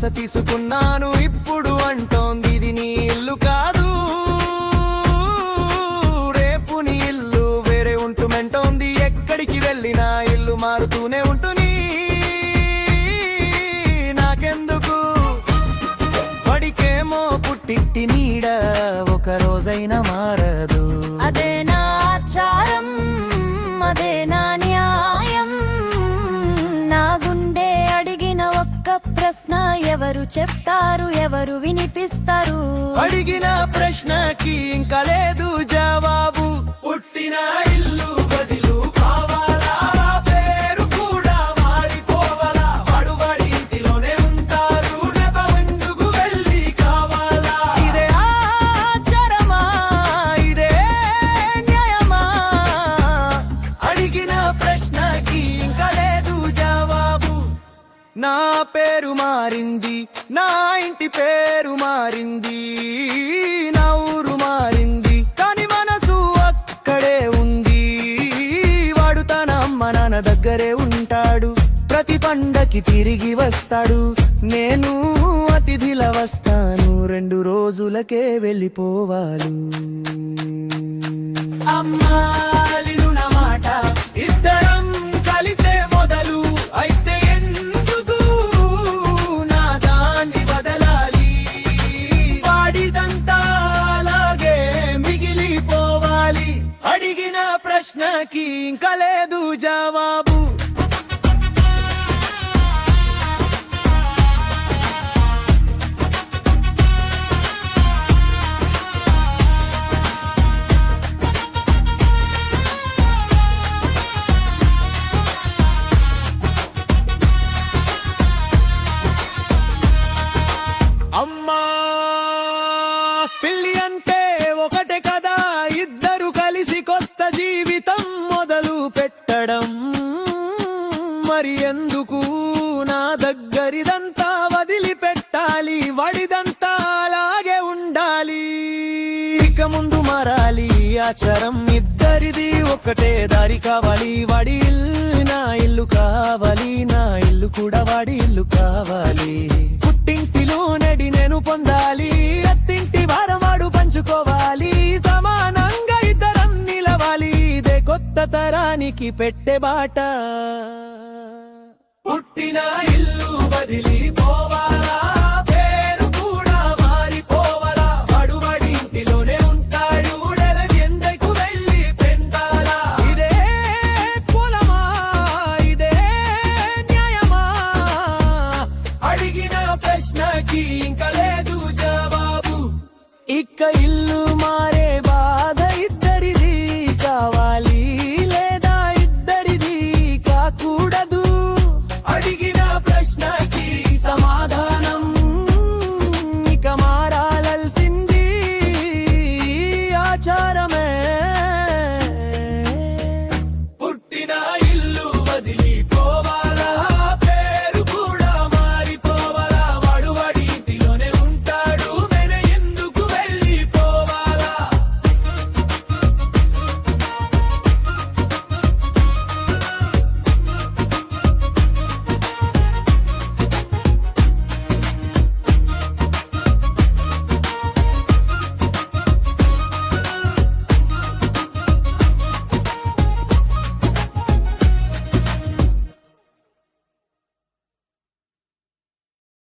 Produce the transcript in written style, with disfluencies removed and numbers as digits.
శ్వాస తీసుకున్నాను ఇప్పుడు అంటోంది ఇది నీ ఇల్లు కాదు, రేపు నీ ఇల్లు వేరే ఉంటుమంటోంది. ఎక్కడికి వెళ్ళినా ఇల్లు మారుతూనే ఉంటుంది. నాకెందుకు పడికేమో పుట్టింటి నీడ ఒక రోజైనా మారదు. అదే నా ఆచారం, అదే నా న్యాయం. నా గుండె అడిగిన ఒక్క ప్రశ్న ఎవరు చెప్తారు, ఎవరు వినిపిస్తారు? అడిగిన ప్రశ్నకి ఇంకా లేదు జవాబు. పుట్టిన ఇల్లు బదిలు కావాలా, పేరు కూడా మారిపోవాలా? వాడి ఇంటిలోనే ఉంటారు, నెపవెందుకు వెళ్ళి కావాలా? ఇదే ఆచారమా, ఇదే న్యాయమా? అడిగిన ప్రశ్నకి ఇంకా లేదు జవాబు. నా పేరు మారింది, నా ఇంటి పేరు మారింది, నా ఊరు మారింది, కాని మనసు అక్కడే ఉంది. వాడు తన అమ్మ నాన్న దగ్గరే ఉంటాడు, ప్రతి పండకి తిరిగి వస్తాడు. నేను అతిథిలా వస్తాను, 2 రోజులకే వెళ్ళిపోవాలి. అమ్మాలిను నా మాట ఇద్దరం కలిసే మొదలు అయితే ఎందుకు నా దాన్ని బదలాలి? వాడిదంతా అలాగే మిగిలిపోవాలి. అడిగిన ప్రశ్నకి ఇంకా లేదు జవాబు. అమ్మా పెళ్ళి అంటే ఒకటే కదా, ఇద్దరు కలిసి కొత్త జీవితం మొదలు పెట్టడం. మరి ఎందుకు నా దగ్గరిదంతా వదిలిపెట్టాలి? వాడిదంతా అలాగే ఉండాలి. ఇక ముందు మారాలి ఆచారం, ఇద్దరిది ఒకటే దారి కావాలి. వాడి ఇల్లు నా ఇల్లు కావాలి, నా ఇల్లు కూడా వాడి ఇల్లు కావాలి. పుట్టింటిలో నడి నేను పొందాలి, అత్తింటి వారవాడు పంచుకోవాలి. సమానంగా ఇద్దరం నిలవాలి, ఇదే కొత్త తరానికి పెట్టే బాట. పుట్టిన ఇల్లు వదిలి